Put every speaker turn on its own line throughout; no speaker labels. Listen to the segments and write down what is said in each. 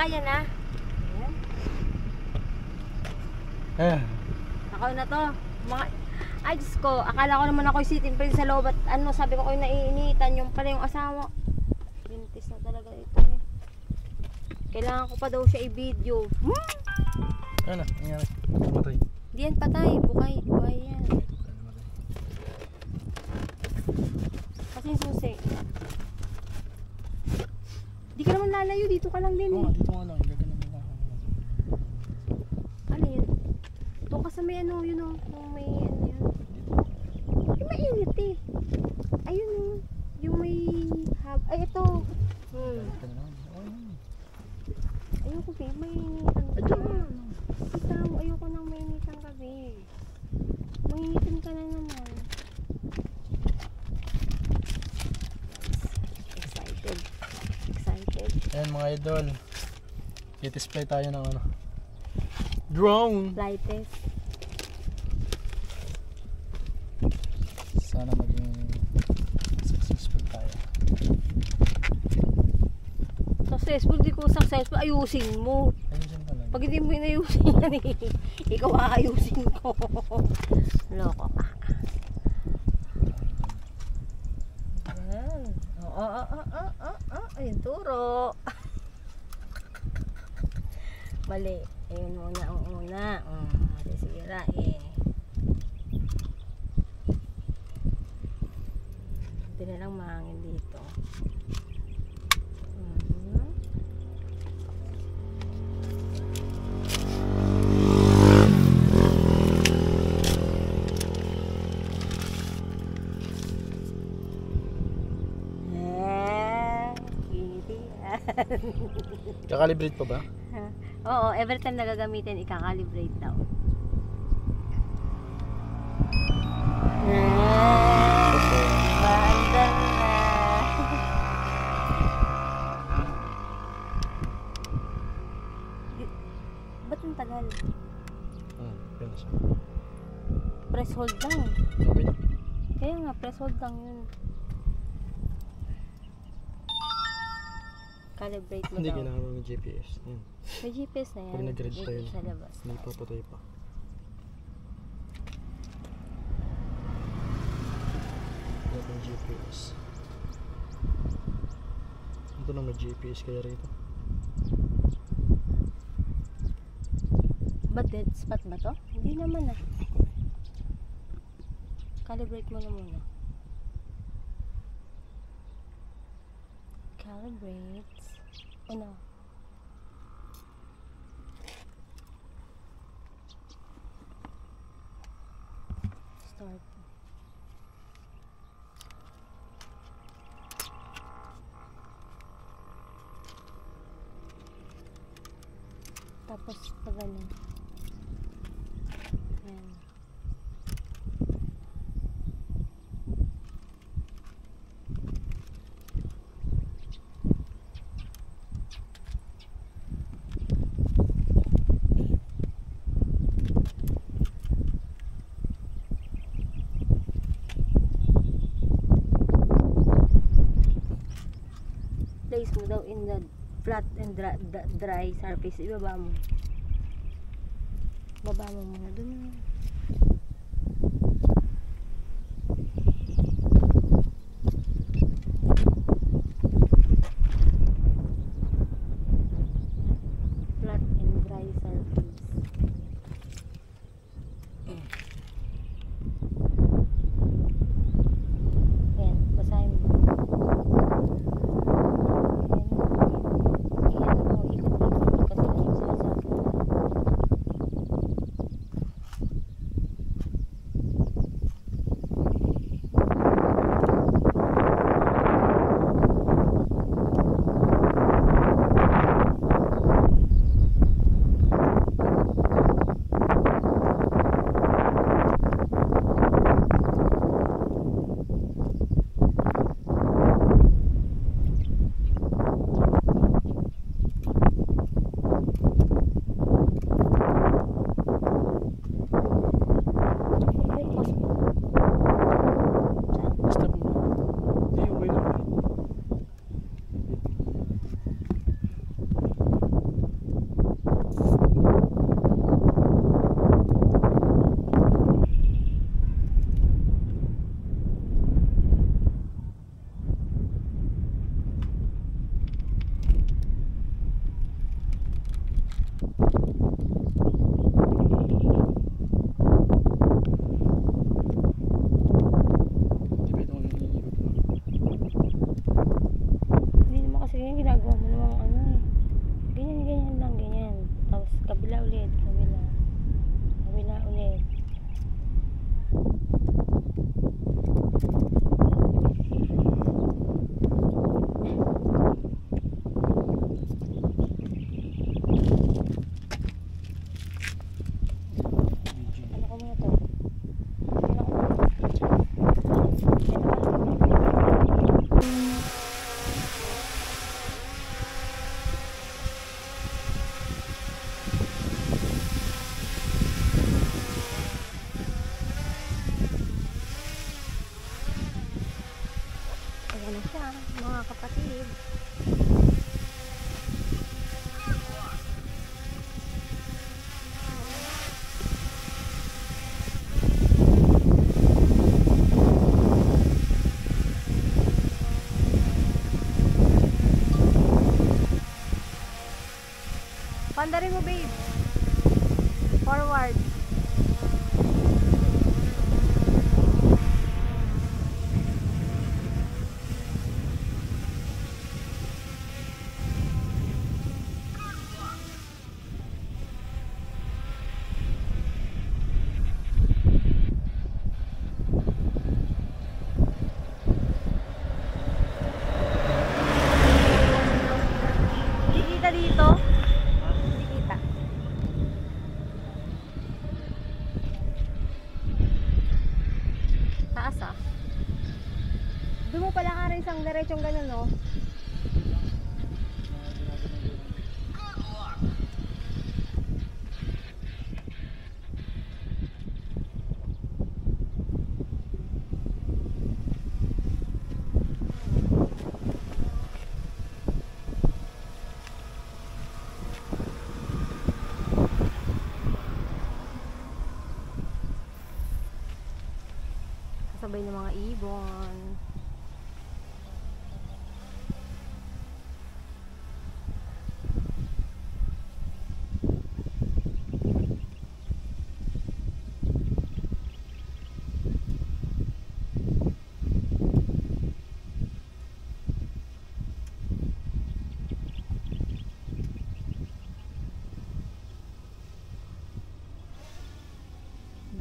yan na. Ayan. Ako na to. Mga... Ay, Diyos ko. Akala ko naman ako'y sitin pa rin sa loob. At ano, sabi ko ako'y naiinitan. Yung pala yung asawa. Bintis na talaga ito eh. Kailangan ko pa daw siya i-video.
Ano? Nangyari? Matay.
Di yan patay. Bukay. Buhay yan. Kasi yung susi. Di ka naman lalayo. Dito ka lang din eh.
Oo, dito nga lang. Gaganon lang ako.
Ano yun? Doon ka sa may ano, yun o. May ano yun. Ay, mainit eh. Ayun o. Yung may hab... Ay, ito. Ayoko ba, mainitan ka. Ikaw, ayoko nang mainitan ka ba. Mainitan ka na naman. Excited. Excited.
Ayan mga idol. I-display tayo ng ano. Drone!
Fly test.
Sana maging successful tayo.
Successful, di ko successful. Ayusin mo.
Ayusin talaga.
Pag hindi mo inayusin yan eh, ikaw aayusin ko. Loko ka. Ayan. Ayun, turo. Mali. Ayun muna ang una. Masisira eh. Hindi na lang mahangin dito.
Kakalibrate pa ba?
Oo, every time na gagamitin, ikakalibrate daw. Bandal na. Ba't yung tagal?
Pwede siya.
Press hold lang.
Okay na.
Kaya nga, press hold lang yun. Calibrate mo
Hindi
daw.
ginagawa ng GPS.
May GPS na yan.
Pag nag-read tayo,
sa labas.
hindi papatay pa. Wala pang GPS. Ito na may GPS kaya rito.
Ba dead spot ba to? Hindi naman ah. Calibrate mo na muna. Calibrate. Oh no. Start. Tapos pag ano. Ayan. Place mo daw in the flat and dry surface. Ibaba mo. Baba mo muna dun. Flat and dry surface. Ayan, basahin mo. mga kapatid. Pandarin mo, babe. Forward. Hindi kita dito. Hindi kita. Taas ah. Doon mo pala ka rin isang diretsong ganun, no? Kasabay ng mga ibon.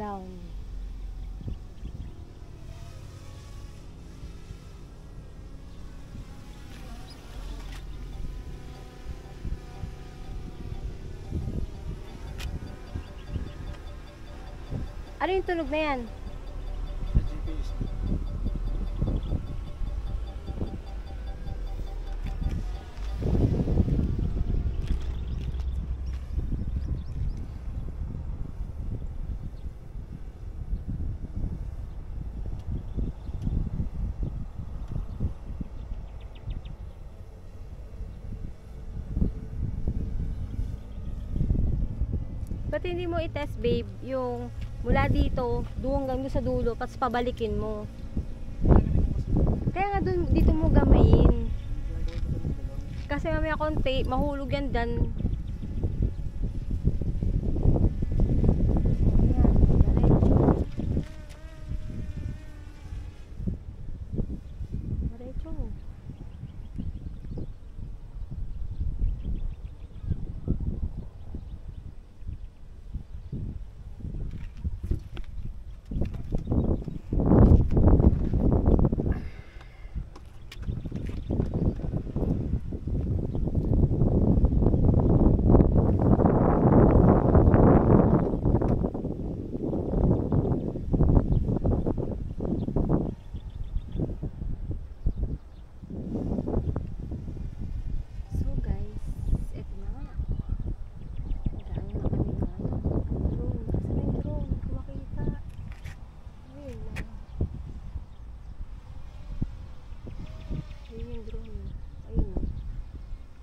Down. Ano yung tunog na yan?
GPS.
Ba't hindi mo i-test, babe, yung mula dito, doon hanggang doon sa dulo, tapos pabalikin mo. Kaya nga doon, dito mo gamayin. Kasi mamaya konti, mahulog yan dyan. Ayan, diretso. Diretso.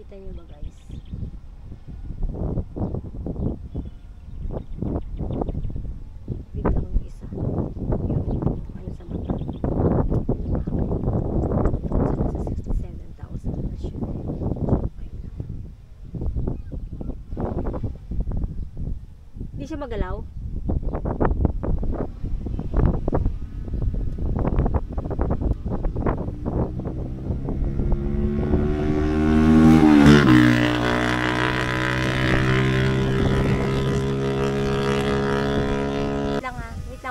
Kita nyo ba, guys? Bigla kong isa. Yung ano sa mata. Sa 67,000 na siya. Okay lang. Hindi siya magalaw?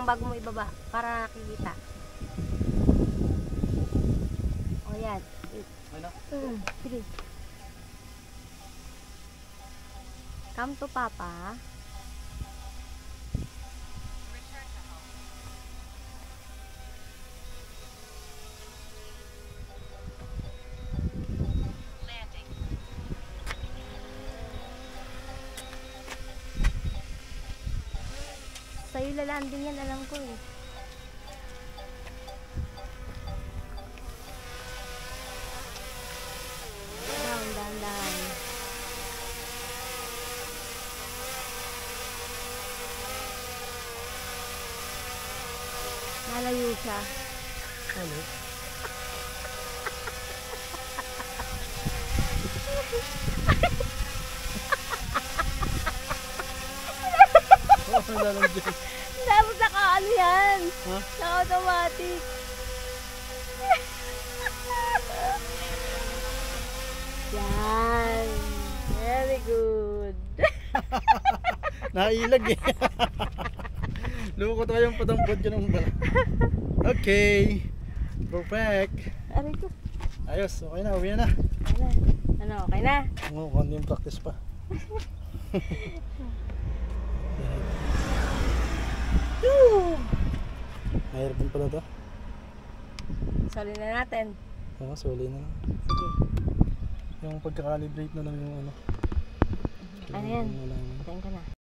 Bago mo ibaba para nakikita. O yan.
Ano?
Sige. Come to Papa. Sa'yo lalanding yan, alam ko eh.
Ano? Wala lang dyan.
Tapos naka-ano yan?
Ha?
Naka-automatic. Yan. Very good.
Nailag eh. Luko tayong padampod ka ng bala. Okay. Perfect.
Aray ko.
Ayos, okay na, uwi na.
Okay na. Ano, okay na?
Oo, konti yung practice pa. Mahirap din pala to.
Soli na natin.
Oo, suli na lang.
Sige.
Yung pagka-calibrate na lang yung ano.
Ano yan?
Wala na.
Patayin ko na.